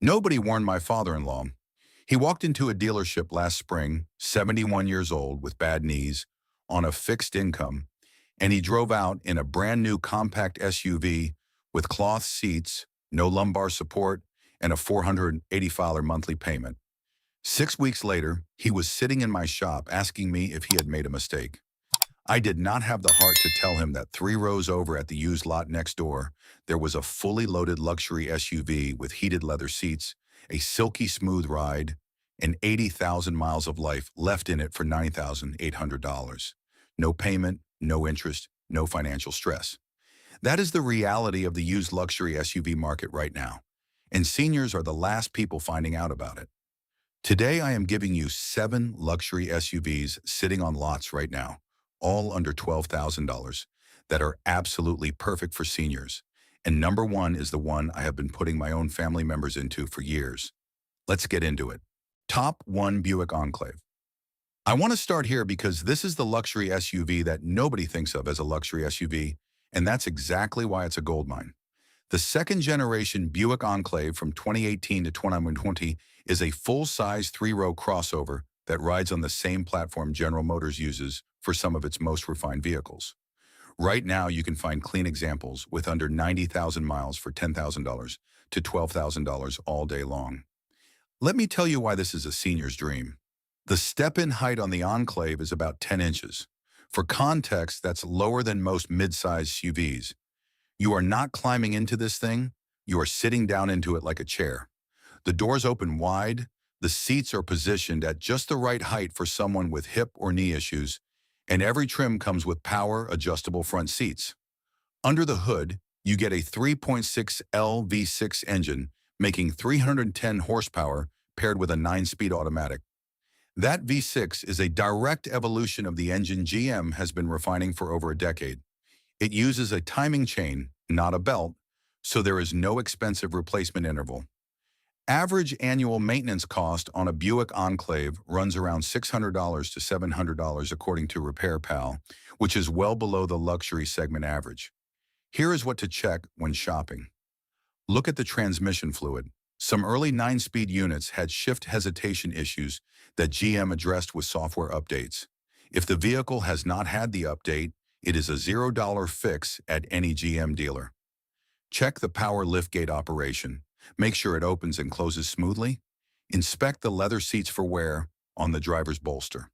Nobody warned my father-in-law. He walked into a dealership last spring, 71 years old with bad knees, on a fixed income, and he drove out in a brand new compact SUV with cloth seats, no lumbar support, and a $480 monthly payment. 6 weeks later, he was sitting in my shop asking me if he had made a mistake. I did not have the heart to tell him that 3 rows over at the used lot next door, there was a fully loaded luxury SUV with heated leather seats, a silky smooth ride, and 80,000 miles of life left in it for $90,800. No payment, no interest, no financial stress. That is the reality of the used luxury SUV market right now, and seniors are the last people finding out about it. Today, I am giving you 7 luxury SUVs sitting on lots right now, all under $12,000, that are absolutely perfect for seniors. And number one is the one I have been putting my own family members into for years. Let's get into it. Top 1 Buick Enclave. I want to start here because this is the luxury SUV that nobody thinks of as a luxury SUV, and that's exactly why it's a gold mine. The second generation Buick Enclave from 2018 to 2020 is a full-size 3-row crossover that rides on the same platform General Motors uses for some of its most refined vehicles. Right now, you can find clean examples with under 90,000 miles for $10,000 to $12,000 all day long. Let me tell you why this is a senior's dream. The step-in height on the Enclave is about 10 inches. For context, that's lower than most mid-size SUVs. You are not climbing into this thing, you are sitting down into it like a chair. The doors open wide, the seats are positioned at just the right height for someone with hip or knee issues, and every trim comes with power adjustable front seats. Under the hood, you get a 3.6L V6 engine, making 310 horsepower paired with a 9-speed automatic. That V6 is a direct evolution of the engine GM has been refining for over a decade. It uses a timing chain, not a belt, so there is no expensive replacement interval. Average annual maintenance cost on a Buick Enclave runs around $600 to $700 according to RepairPal, which is well below the luxury segment average. Here is what to check when shopping. Look at the transmission fluid. Some early 9-speed units had shift hesitation issues that GM addressed with software updates. If the vehicle has not had the update, it is a $0 fix at any GM dealer. Check the power liftgate operation. Make sure it opens and closes smoothly. Inspect the leather seats for wear on the driver's bolster.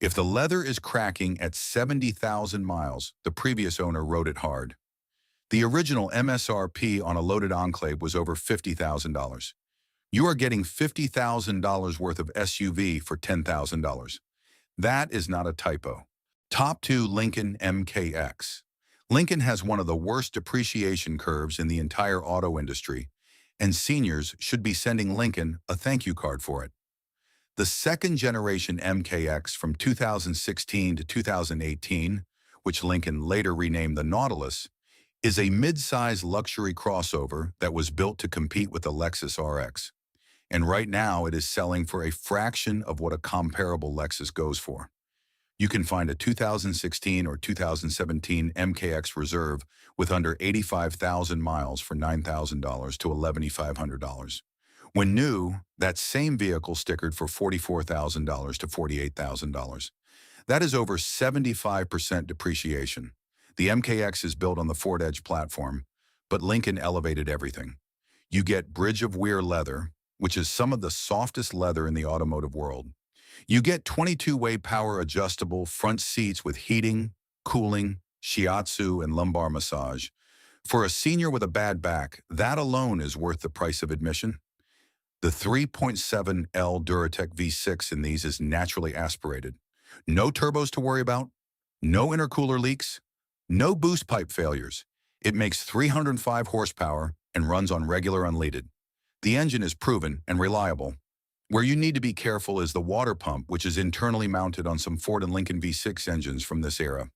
If the leather is cracking at 70,000 miles, the previous owner rode it hard. The original MSRP on a loaded Enclave was over $50,000. You are getting $50,000 worth of SUV for $10,000. That is not a typo. Top 2 Lincoln MKX. Lincoln has one of the worst depreciation curves in the entire auto industry, and seniors should be sending Lincoln a thank you card for it. The second generation MKX from 2016 to 2018, which Lincoln later renamed the Nautilus, is a mid-size luxury crossover that was built to compete with the Lexus RX. And right now it is selling for a fraction of what a comparable Lexus goes for. You can find a 2016 or 2017 MKX Reserve with under 85,000 miles for $9,000 to $11,500. When new, that same vehicle stickered for $44,000 to $48,000. That is over 75% depreciation. The MKX is built on the Ford Edge platform, but Lincoln elevated everything. You get Bridge of Weir leather, which is some of the softest leather in the automotive world. You get 22-way power adjustable front seats with heating, cooling, shiatsu, and lumbar massage. For a senior with a bad back, that alone is worth the price of admission. The 3.7L Duratec V6 in these is naturally aspirated. No turbos to worry about, no intercooler leaks, no boost pipe failures. It makes 305 horsepower and runs on regular unleaded. The engine is proven and reliable. Where you need to be careful is the water pump, which is internally mounted on some Ford and Lincoln V6 engines from this era.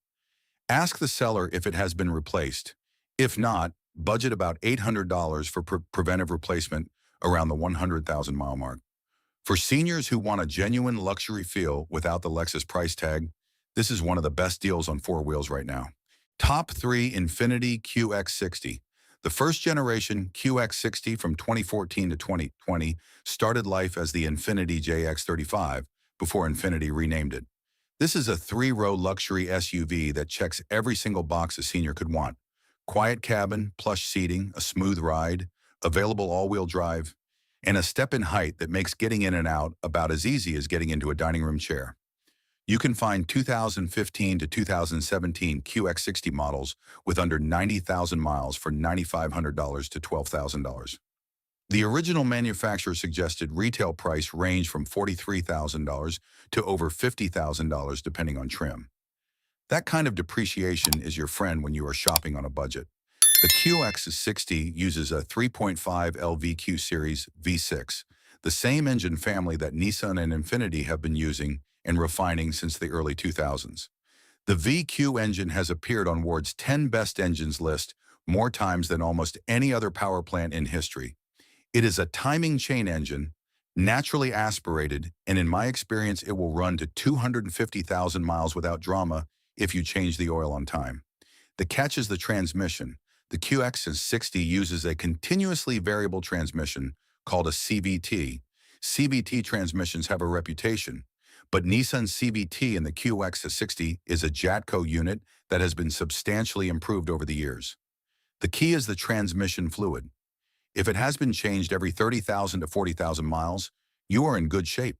Ask the seller if it has been replaced. If not, budget about $800 for preventive replacement around the 100,000 mile mark. For seniors who want a genuine luxury feel without the Lexus price tag, this is one of the best deals on 4 wheels right now. Top 3 Infiniti QX60. The first generation QX60 from 2014 to 2020 started life as the Infiniti JX35 before Infiniti renamed it. This is a three-row luxury SUV that checks every single box a senior could want. Quiet cabin, plush seating, a smooth ride, available all-wheel drive, and a step in height that makes getting in and out about as easy as getting into a dining room chair. You can find 2015 to 2017 QX60 models with under 90,000 miles for $9,500 to $12,000. The original manufacturer suggested retail price range from $43,000 to over $50,000 depending on trim. That kind of depreciation is your friend when you are shopping on a budget. The QX60 uses a 3.5 LVQ Series V6, the same engine family that Nissan and Infiniti have been using and refining since the early 2000s. The VQ engine has appeared on Ward's 10 best engines list more times than almost any other power plant in history. It is a timing chain engine, naturally aspirated, and in my experience, it will run to 250,000 miles without drama if you change the oil on time. The catch is the transmission. The QX60 uses a continuously variable transmission called a CVT. CVT transmissions have a reputation, but Nissan's CVT in the QX60 is a Jatco unit that has been substantially improved over the years. The key is the transmission fluid. If it has been changed every 30,000 to 40,000 miles, you are in good shape.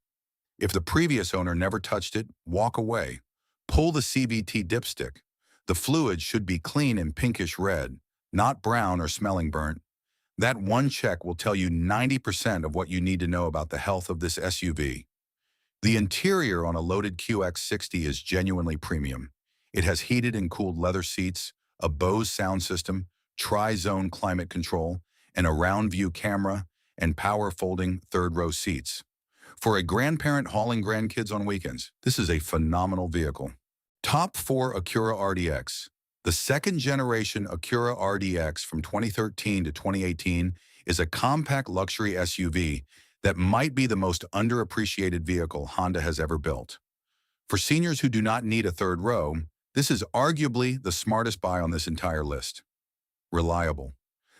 If the previous owner never touched it, walk away. Pull the CVT dipstick. The fluid should be clean and pinkish red, not brown or smelling burnt. That one check will tell you 90% of what you need to know about the health of this SUV. The interior on a loaded QX60 is genuinely premium. It has heated and cooled leather seats, a Bose sound system, tri-zone climate control, and a round-view camera, and power-folding third-row seats. For a grandparent hauling grandkids on weekends, this is a phenomenal vehicle. Top 4 Acura RDX. The second-generation Acura RDX from 2013 to 2018 is a compact luxury SUV that might be the most underappreciated vehicle Honda has ever built. For seniors who do not need a third row, this is arguably the smartest buy on this entire list. Reliable.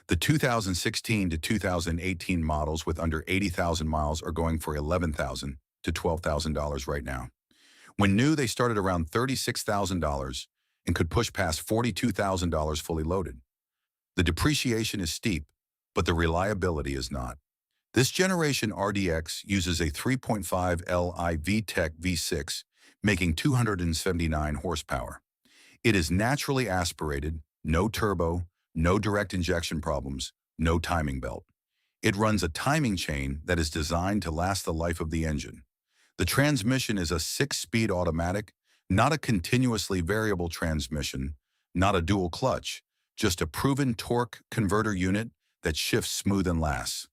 The 2016 to 2018 models with under 80,000 miles are going for $11,000 to $12,000 right now. When new, they started around $36,000 and could push past $42,000 fully loaded. The depreciation is steep, but the reliability is not. This generation RDX uses a 3.5 Li VTEC V6, making 279 horsepower. It is naturally aspirated, no turbo, no direct injection problems, no timing belt. It runs a timing chain that is designed to last the life of the engine. The transmission is a 6-speed automatic, not a continuously variable transmission, not a dual clutch, just a proven torque converter unit that shifts smooth and lasts.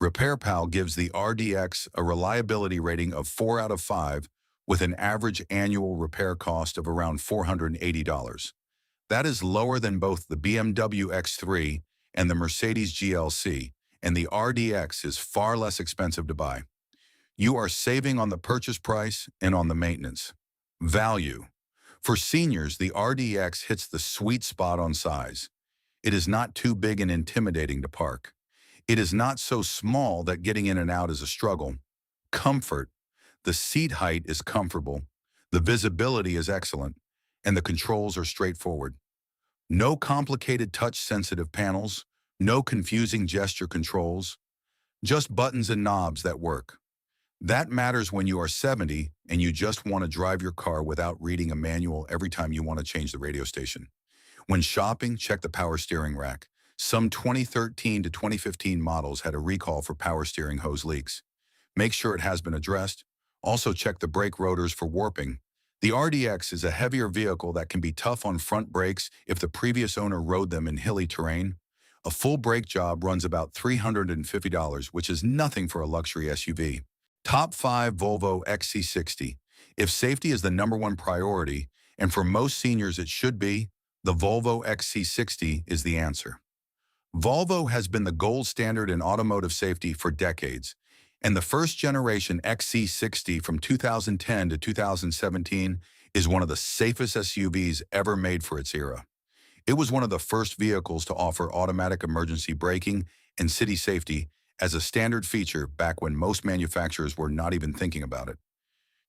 RepairPal gives the RDX a reliability rating of 4 out of 5 with an average annual repair cost of around $480. That is lower than both the BMW X3 and the Mercedes GLC, and the RDX is far less expensive to buy. You are saving on the purchase price and on the maintenance. Value. For seniors, the RDX hits the sweet spot on size. It is not too big and intimidating to park. It is not so small that getting in and out is a struggle. Comfort. The seat height is comfortable, the visibility is excellent, and the controls are straightforward. No complicated touch-sensitive panels, no confusing gesture controls, just buttons and knobs that work. That matters when you are 70 and you just want to drive your car without reading a manual every time you want to change the radio station. When shopping, check the power steering rack. Some 2013 to 2015 models had a recall for power steering hose leaks. Make sure it has been addressed. Also check the brake rotors for warping. The RDX is a heavier vehicle that can be tough on front brakes if the previous owner rode them in hilly terrain. A full brake job runs about $350, which is nothing for a luxury SUV. Top 5 Volvo XC60. If safety is the #1 priority, and for most seniors it should be, the Volvo XC60 is the answer. Volvo has been the gold standard in automotive safety for decades, and the first-generation XC60 from 2010 to 2017 is one of the safest SUVs ever made for its era. It was one of the first vehicles to offer automatic emergency braking and city safety as a standard feature back when most manufacturers were not even thinking about it.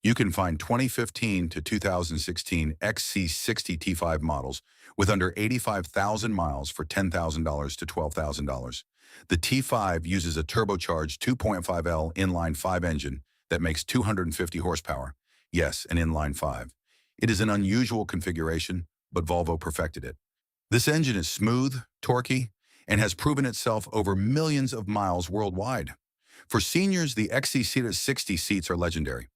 You can find 2015 to 2016 XC60 T5 models with under 85,000 miles for $10,000 to $12,000. The T5 uses a turbocharged 2.5L inline-5 engine that makes 250 horsepower. Yes, an inline-5. It is an unusual configuration, but Volvo perfected it. This engine is smooth, torquey, and has proven itself over millions of miles worldwide. For seniors, the XC60 seats are legendary.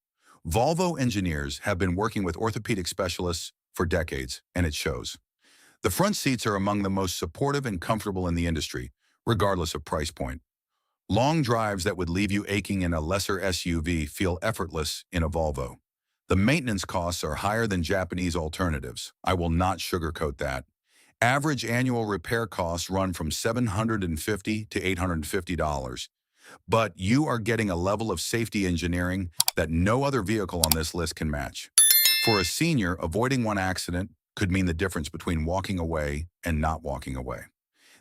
Volvo engineers have been working with orthopedic specialists for decades, and it shows. The front seats are among the most supportive and comfortable in the industry, regardless of price point. Long drives that would leave you aching in a lesser SUV feel effortless in a Volvo. The maintenance costs are higher than Japanese alternatives. I will not sugarcoat that. Average annual repair costs run from $750 to $850. But you are getting a level of safety engineering that no other vehicle on this list can match. For a senior, avoiding one accident could mean the difference between walking away and not walking away.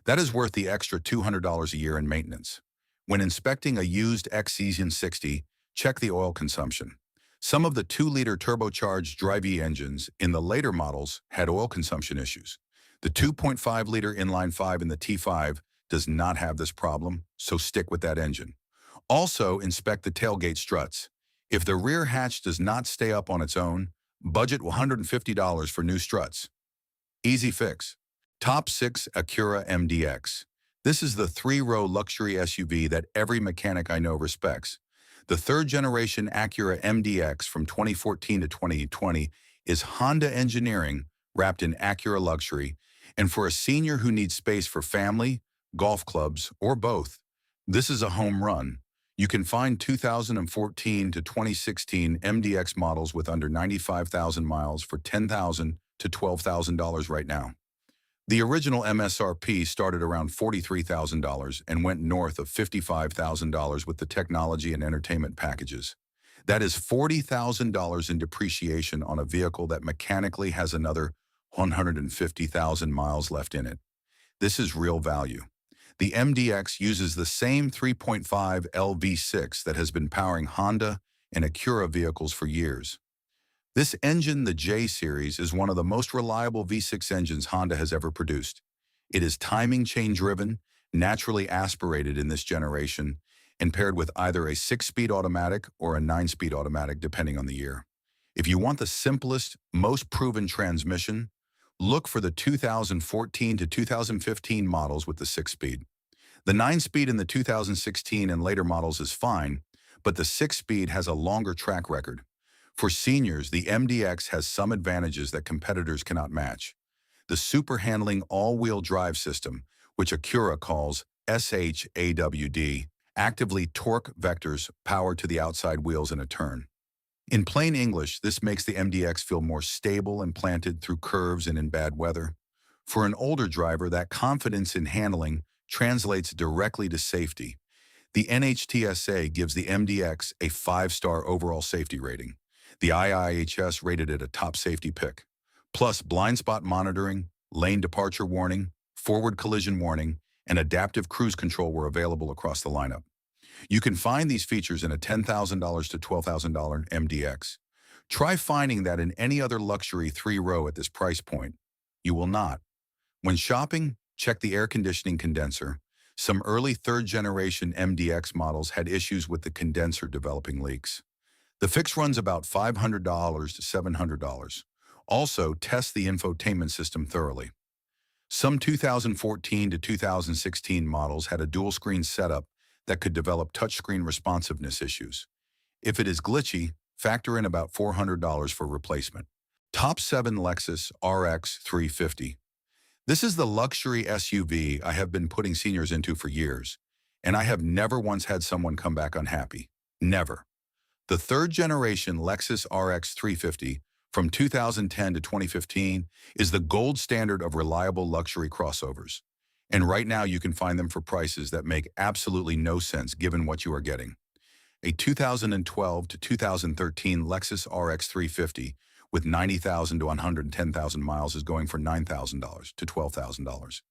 That is worth the extra $200 a year in maintenance. When inspecting a used XC60, check the oil consumption. Some of the 2-liter turbocharged Drive-E engines in the later models had oil consumption issues. The 2.5-liter inline-5 in the T5 does not have this problem, so stick with that engine. Also, inspect the tailgate struts. If the rear hatch does not stay up on its own, budget $150 for new struts. Easy fix. Top 6 Acura MDX. This is the 3-row luxury SUV that every mechanic I know respects. The third-generation Acura MDX from 2014 to 2020 is Honda engineering wrapped in Acura luxury, and for a senior who needs space for family, golf clubs, or both, this is a home run. You can find 2014 to 2016 MDX models with under 95,000 miles for $10,000 to $12,000 right now. The original MSRP started around $43,000 and went north of $55,000 with the technology and entertainment packages. That is $40,000 in depreciation on a vehicle that mechanically has another 150,000 miles left in it. This is real value. The MDX uses the same 3.5L V6 that has been powering Honda and Acura vehicles for years. This engine, the J Series, is one of the most reliable V6 engines Honda has ever produced. It is timing chain driven, naturally aspirated in this generation, and paired with either a 6-speed automatic or a 9-speed automatic depending on the year. If you want the simplest, most proven transmission, look for the 2014 to 2015 models with the 6-speed. The 9-speed in the 2016 and later models is fine, but the 6-speed has a longer track record. For seniors, the MDX has some advantages that competitors cannot match. The super handling all-wheel drive system, which Acura calls SHAWD, actively torque vectors power to the outside wheels in a turn. In plain English, this makes the MDX feel more stable and planted through curves and in bad weather. For an older driver, that confidence in handling translates directly to safety. The NHTSA gives the MDX a 5-star overall safety rating. The IIHS rated it a top safety pick. Plus, blind spot monitoring, lane departure warning, forward collision warning, and adaptive cruise control were available across the lineup. You can find these features in a $10,000 to $12,000 MDX. Try finding that in any other luxury 3-row at this price point. You will not. When shopping, check the air conditioning condenser. Some early 3rd-generation MDX models had issues with the condenser developing leaks. The fix runs about $500 to $700. Also, test the infotainment system thoroughly. Some 2014 to 2016 models had a dual-screen setup that could develop touchscreen responsiveness issues. If it is glitchy, factor in about $400 for replacement. Top 7 Lexus RX 350. This is the luxury SUV I have been putting seniors into for years, and I have never once had someone come back unhappy. Never. The 3rd-generation Lexus RX 350 from 2010 to 2015 is the gold standard of reliable luxury crossovers. And right now you can find them for prices that make absolutely no sense given what you are getting. A 2012 to 2013 Lexus RX 350 with 90,000 to 110,000 miles is going for $9,000 to $12,000.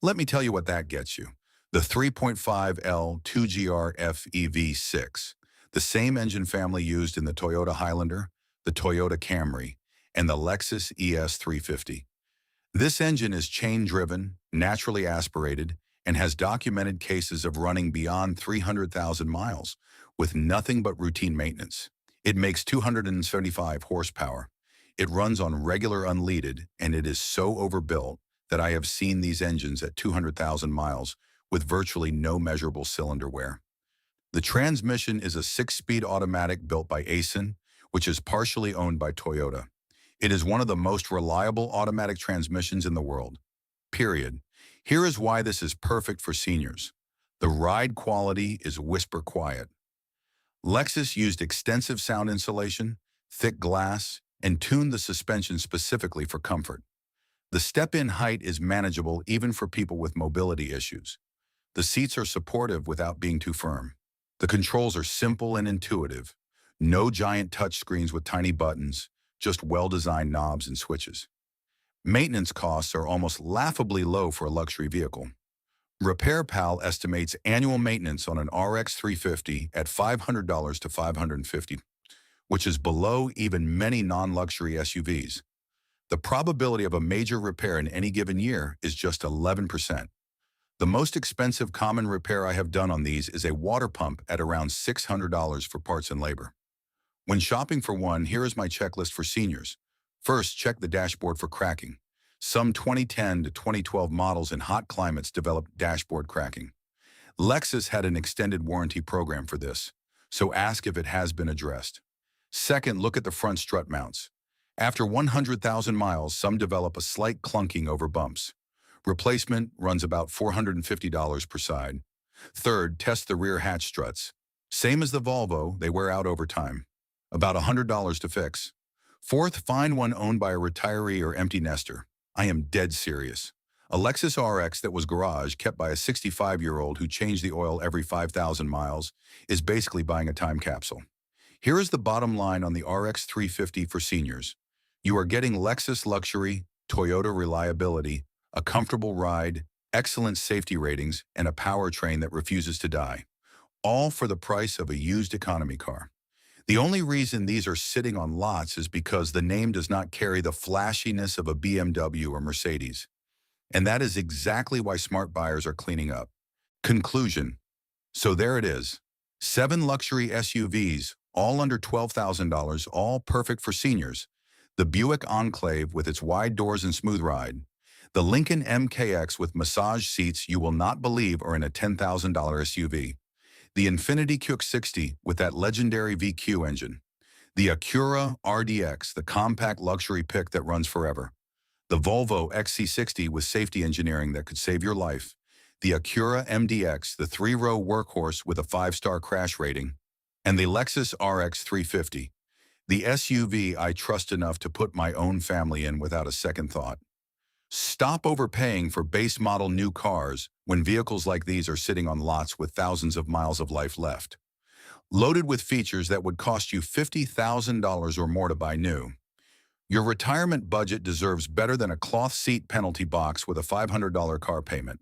Let me tell you what that gets you. The 3.5L 2GR FEV6, the same engine family used in the Toyota Highlander, the Toyota Camry, and the Lexus ES350. This engine is chain-driven, naturally aspirated, and has documented cases of running beyond 300,000 miles with nothing but routine maintenance. It makes 275 horsepower. It runs on regular unleaded, and it is so overbuilt that I have seen these engines at 200,000 miles with virtually no measurable cylinder wear. The transmission is a 6-speed automatic built by Aisin, which is partially owned by Toyota. It is one of the most reliable automatic transmissions in the world. Period. Here is why this is perfect for seniors. The ride quality is whisper quiet. Lexus used extensive sound insulation, thick glass, and tuned the suspension specifically for comfort. The step-in height is manageable even for people with mobility issues. The seats are supportive without being too firm. The controls are simple and intuitive. No giant touchscreens with tiny buttons, just well-designed knobs and switches. Maintenance costs are almost laughably low for a luxury vehicle. RepairPal estimates annual maintenance on an RX 350 at $500 to $550, which is below even many non-luxury SUVs. The probability of a major repair in any given year is just 11%. The most expensive common repair I have done on these is a water pump at around $600 for parts and labor. When shopping for one, here is my checklist for seniors. First, check the dashboard for cracking. Some 2010 to 2012 models in hot climates developed dashboard cracking. Lexus had an extended warranty program for this, so ask if it has been addressed. Second, look at the front strut mounts. After 100,000 miles, some develop a slight clunking over bumps. Replacement runs about $450 per side. Third, test the rear hatch struts. Same as the Volvo, they wear out over time. About $100 to fix. Fourth, find one owned by a retiree or empty nester. I am dead serious. A Lexus RX that was garage kept by a 65-year-old who changed the oil every 5,000 miles is basically buying a time capsule. Here is the bottom line on the RX 350 for seniors. You are getting Lexus luxury, Toyota reliability, a comfortable ride, excellent safety ratings, and a powertrain that refuses to die. All for the price of a used economy car. The only reason these are sitting on lots is because the name does not carry the flashiness of a BMW or Mercedes. And that is exactly why smart buyers are cleaning up. Conclusion. So there it is. 7 luxury SUVs, all under $12,000, all perfect for seniors. The Buick Enclave with its wide doors and smooth ride. The Lincoln MKX with massage seats you will not believe are in a $10,000 SUV. The Infiniti QX60 with that legendary VQ engine. The Acura RDX, the compact luxury pick that runs forever. The Volvo XC60 with safety engineering that could save your life. The Acura MDX, the 3-row workhorse with a 5-star crash rating. And the Lexus RX 350, the SUV I trust enough to put my own family in without a second thought. Stop overpaying for base model new cars when vehicles like these are sitting on lots with thousands of miles of life left. Loaded with features that would cost you $50,000 or more to buy new. Your retirement budget deserves better than a cloth seat penalty box with a $500 car payment.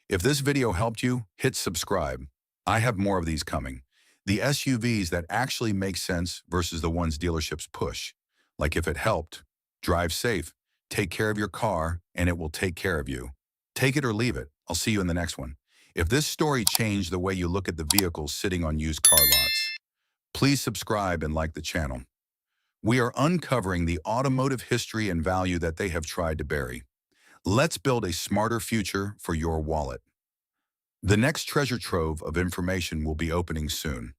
If this video helped you, hit subscribe. I have more of these coming. The SUVs that actually make sense versus the ones dealerships push. Like if it helped, drive safe, take care of your car, and it will take care of you. Take it or leave it. I'll see you in the next one. If this story changed the way you look at the vehicles sitting on used car lots, please subscribe and like the channel. We are uncovering the automotive history and value that they have tried to bury. Let's build a smarter future for your wallet. The next treasure trove of information will be opening soon.